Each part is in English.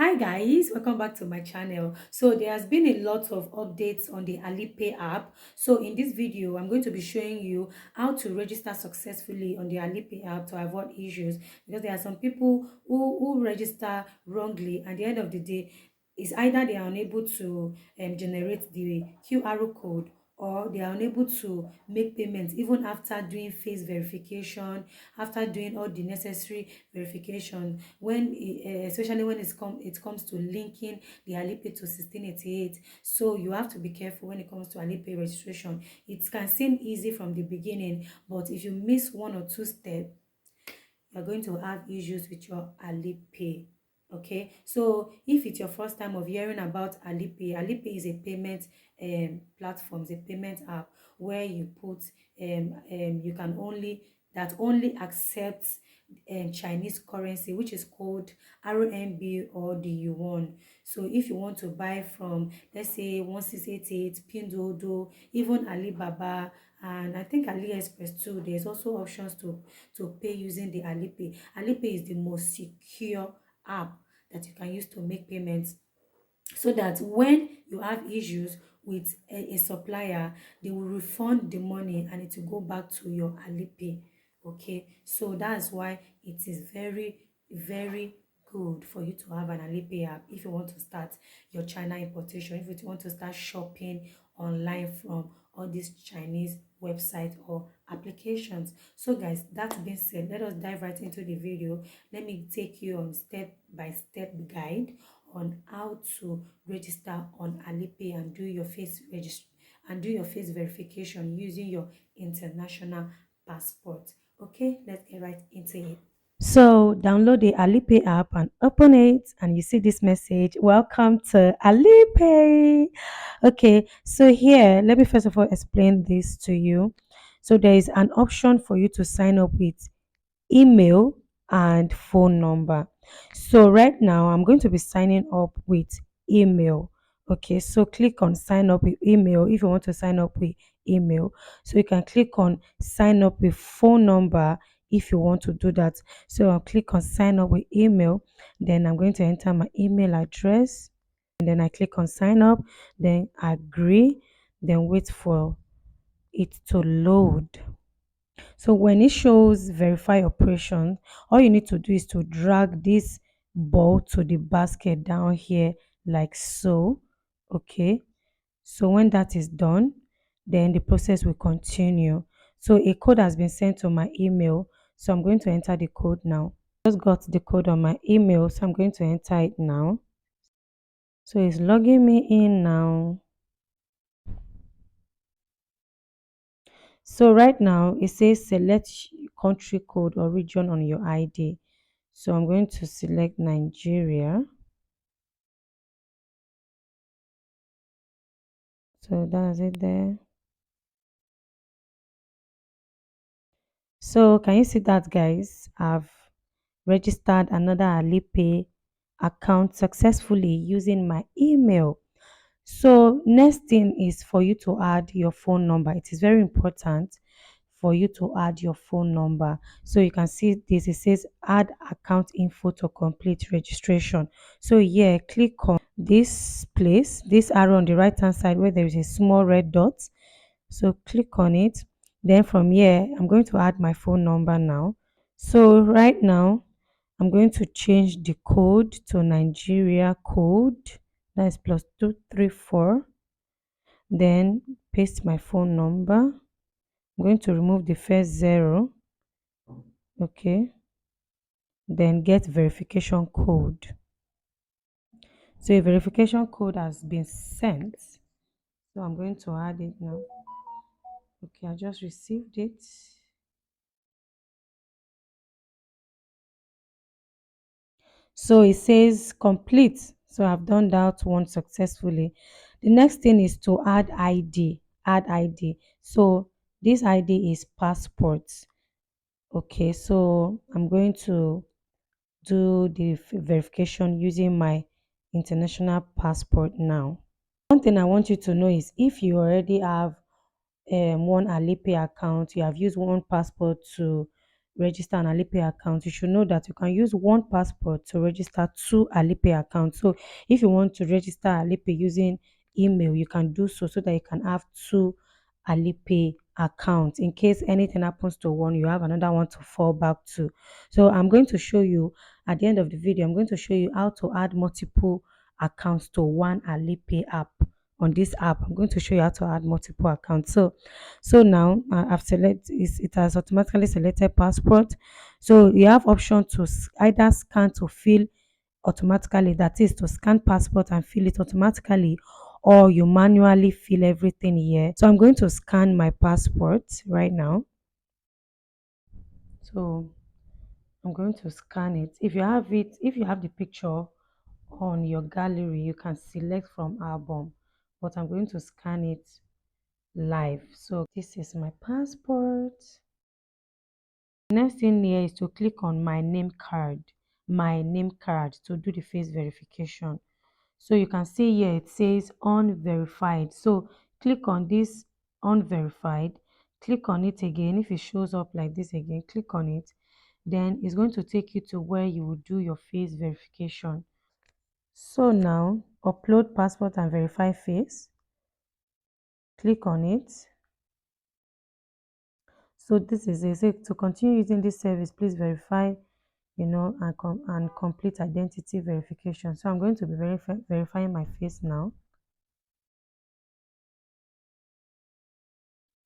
Hi guys, welcome back to my channel. So there has been a lot of updates on the Alipay app. So in this video, I'm going to be showing you how to register successfully on the Alipay app to avoid issues, because there are some people who register wrongly, and at the end of the day, it's either they are unable to generate the QR code, or they are unable to make payments even after doing face verification, after doing all the necessary verification, when especially when it comes to linking the Alipay to 1688. So you have to be careful when it comes to Alipay registration. It can seem easy from the beginning, but if you miss one or two steps, you're going to have issues with your Alipay. Okay, so if it's your first time of hearing about Alipay is a payment platform, it's a payment app where you put you can only that only accepts Chinese currency, which is called RMB or the yuan. So if you want to buy from, let's say, 1688, Pinduoduo, even Alibaba, and I think AliExpress too, there's also options to pay using the Alipay. Alipay is the most secure app that you can use to make payments, so that when you have issues with a supplier, they will refund the money and it will go back to your Alipay. Okay, so that's why it is very, very good for you to have an Alipay app if you want to start your China importation, if you want to start shopping online from all these Chinese websites or applications. So guys, that being said, let us dive right into the video. Let me take you on step by step guide on how to register on Alipay and do your face verification using your international passport. Okay, let's get right into it. So download the Alipay app and open it, and you see this message: welcome to Alipay. Okay, so here let me first of all explain this to you. So there is an option for you to sign up with email and phone number. So right now I'm going to be signing up with email. Okay, so click on sign up with email if you want to sign up with email. So you can click on sign up with phone number if you want to do that. So I'll click on sign up with email, then I'm going to enter my email address, and then I click on sign up, then agree, then wait for it to load. So when it shows verify operation, all you need to do is to drag this ball to the basket down here like so. Okay. So when that is done, then the process will continue. So a code has been sent to my email. So I'm going to enter the code now. Just got the code on my email. So I'm going to enter it now. So it's logging me in now. So right now it says select country code or region on your ID. So I'm going to select Nigeria. So that's it there. So can you see that, guys? I've registered another Alipay account successfully using my email. So next thing is for you to add your phone number. It is very important for you to add your phone number. So you can see this, it says add account info to complete registration. So yeah, click on this place, this arrow on the right hand side where there is a small red dot. So click on it. Then from here, I'm going to add my phone number now. So right now, I'm going to change the code to Nigeria code. That is +234. Then paste my phone number. I'm going to remove the first zero. Okay. Then get verification code. So a verification code has been sent. So I'm going to add it now. Okay, I just received it. So it says complete. So I've done that one successfully. The next thing is to add ID. Add ID. So this ID is passport. Okay, so I'm going to do the verification using my international passport now. One thing I want you to know is if you already have one Alipay account, you have used one passport to register an Alipay account, you should know that you can use one passport to register two Alipay accounts. So if you want to register Alipay using email, you can do so so that you can have two Alipay accounts. In case anything happens to one, you have another one to fall back to. So I'm going to show you at the end of the video, I'm going to show you how to add multiple accounts to one Alipay app. On this app, I'm going to show you how to add multiple accounts. So now I've select it has automatically selected passport. So you have option to either scan to fill automatically, that is to scan passport and fill it automatically, or you manually fill everything here. So I'm going to scan my passport right now. So I'm going to scan it. If you have the picture on your gallery, you can select from album, but I'm going to scan it live. So this is my passport. Next thing here is to click on my name card to do the face verification. So you can see here it says unverified. So click on this unverified, click on it again. If it shows up like this again, click on it. Then it's going to take you to where you will do your face verification. So now upload passport and verify face. Click on it. So this is it. So to continue using this service, please verify, and complete identity verification. So I'm going to be verifying my face now.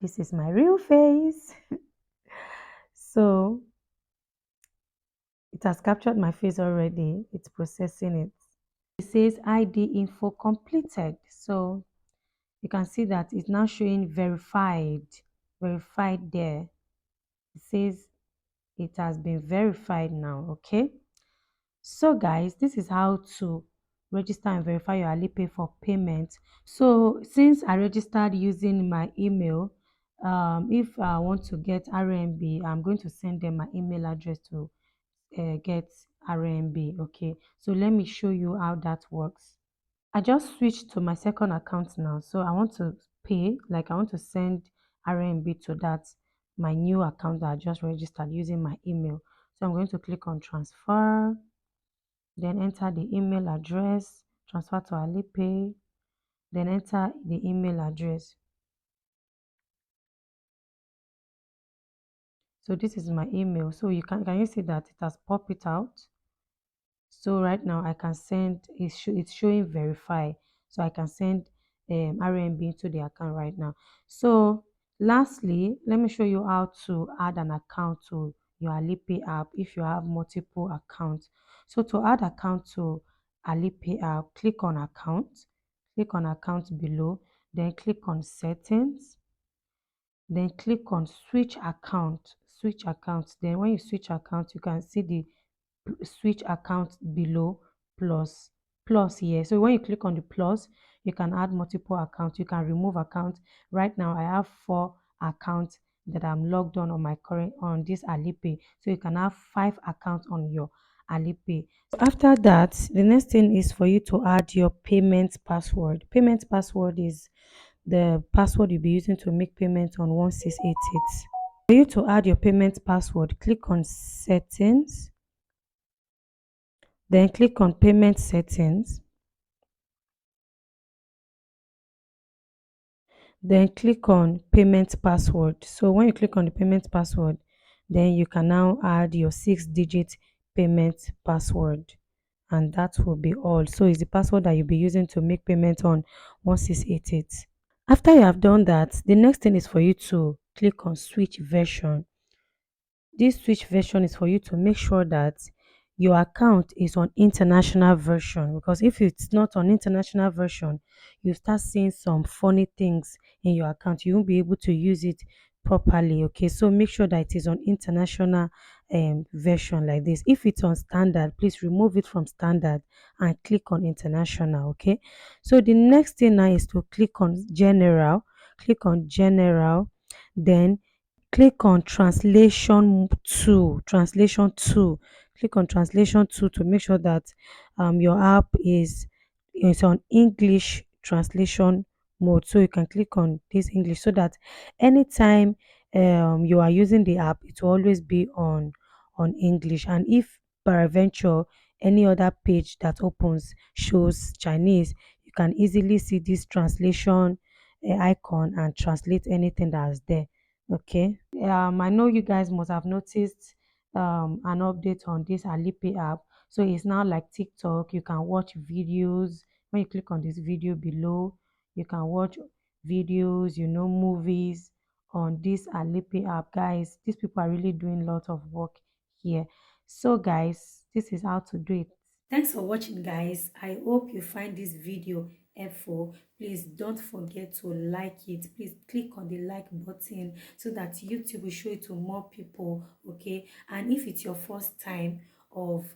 This is my real face. So it has captured my face already. It's processing it. It says ID info completed. So you can see that it's now showing verified there. It says it has been verified now. Okay. So guys, this is how to register and verify your Alipay for payment. So since I registered using my email, if I want to get RMB, I'm going to send them my email address to get RMB. Okay, so let me show you how that works. I just switched to my second account now, so I want to pay, like I want to send RMB to that my new account that I just registered using my email. So I'm going to click on transfer, then enter the email address, transfer to Alipay, then enter the email address. So this is my email. So can you see that it has popped it out? So right now I can send, it's showing verify. So I can send RMB into the account right now. So lastly, let me show you how to add an account to your Alipay app if you have multiple accounts. So to add account to Alipay app, click on account below, then click on settings, then click on switch account. Then when you switch account, you can see the switch account below plus here. So when you click on the plus, you can add multiple accounts, you can remove accounts. Right now I have 4 accounts that I'm logged on my current on this Alipay. So you can have 5 accounts on your Alipay. So after that, the next thing is for you to add your payment password. Payment password is the password you'll be using to make payment on 1688. For you to add your payment password, click on settings, then click on payment settings, then click on payment password. So when you click on the payment password, then you can now add your 6-digit payment password, and that will be all. So it's the password that you'll be using to make payment on 1688. After you have done that, the next thing is for you to click on switch version. This switch version is for you to make sure that your account is on international version, because if it's not on international version, you start seeing some funny things in your account. You won't be able to use it properly. Okay, so make sure that it is on international version like this. If it's on standard, please remove it from standard and click on international. Okay, so the next thing now is to click on general, then click on translation 2, click on translation 2 to make sure that your app is on English translation mode. So you can click on this English so that anytime you are using the app, it will always be on English. And if peradventure any other page that opens shows Chinese, you can easily see this translation icon and translate anything that's there. Okay. I know you guys must have noticed an update on this Alipay app. So it's now like TikTok. You can watch videos. When you click on this video below, you can watch videos, movies on this Alipay app. Guys, these people are really doing a lot of work here. So guys, this is how to do it. Thanks for watching, guys. I hope you find this video helpful. Please don't forget to like it. Please click on the like button so that YouTube will show it to more people. Okay, and if it's your first time of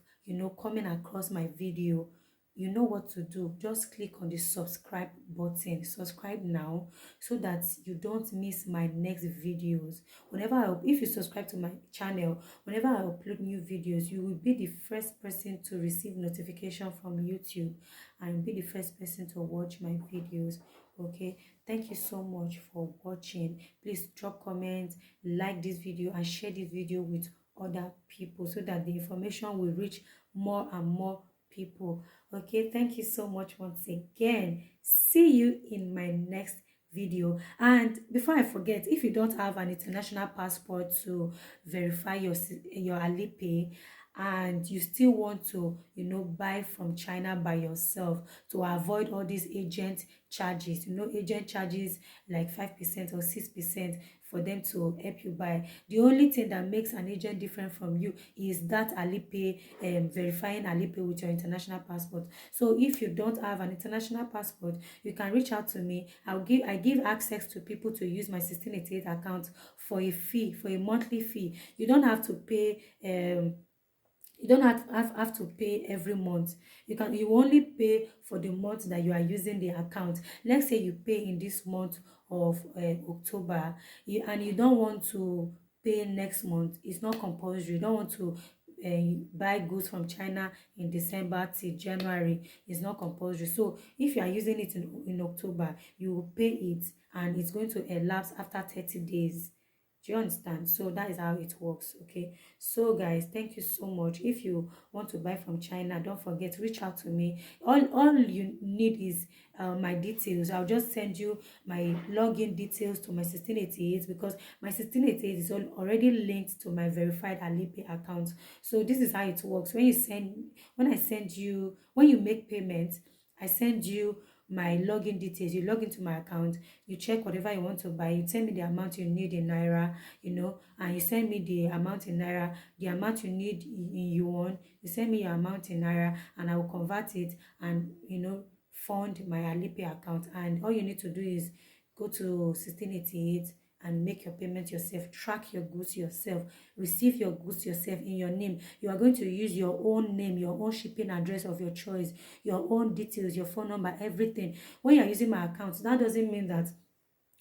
coming across my video, you know what to do. Just click on the subscribe button. Subscribe now so that you don't miss my next videos. If you subscribe to my channel, whenever I upload new videos, you will be the first person to receive notification from YouTube and be the first person to watch my videos. Okay, thank you so much for watching. Please drop comments, like this video, and share this video with other people so that the information will reach more and more people. Okay, thank you so much once again. See you in my next video. And before I forget, if you don't have an international passport to verify your Alipay, and you still want to buy from China by yourself to avoid all these agent charges, agent charges like 5% or 6% for them to help you buy. The only thing that makes an agent different from you is that Alipay, verifying Alipay with your international passport. So if you don't have an international passport, you can reach out to me. I give access to people to use my 1688 account for a fee, for a monthly fee. You don't have to pay you don't have to pay every month. You only pay for the month that you are using the account. Let's say you pay in this month of October, and you don't want to pay next month. It's not compulsory. You don't want to buy goods from China in December till January. It's not compulsory. So if you are using it in October, you will pay it, and it's going to elapse after 30 days. Do you understand? So that is how it works. Okay, so guys, thank you so much. If you want to buy from China, don't forget, reach out to me. All you need is my details. I'll just send you my login details to my 1688, because my 1688 is already linked to my verified Alipay account. So this is how it works. When you make payments, I send you my login details. You log into my account, you check whatever you want to buy, you tell me the amount you need in naira, and you send me the amount in naira. The amount you need in yuan, you send me your amount in naira, and I will convert it and fund my Alipay account. And all you need to do is go to 1688 and make your payment yourself, track your goods yourself, receive your goods yourself in your name. You are going to use your own name, your own shipping address of your choice, your own details, your phone number, everything. When you are using my account, that doesn't mean that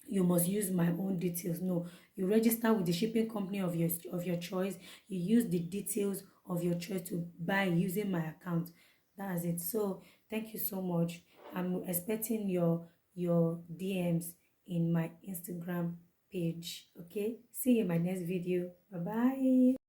you must use my own details. No, you register with the shipping company of your choice. You use the details of your choice to buy using my account. That's it. So thank you so much. I'm expecting your DMs in my Instagram page. Okay, see you in my next video. Bye bye.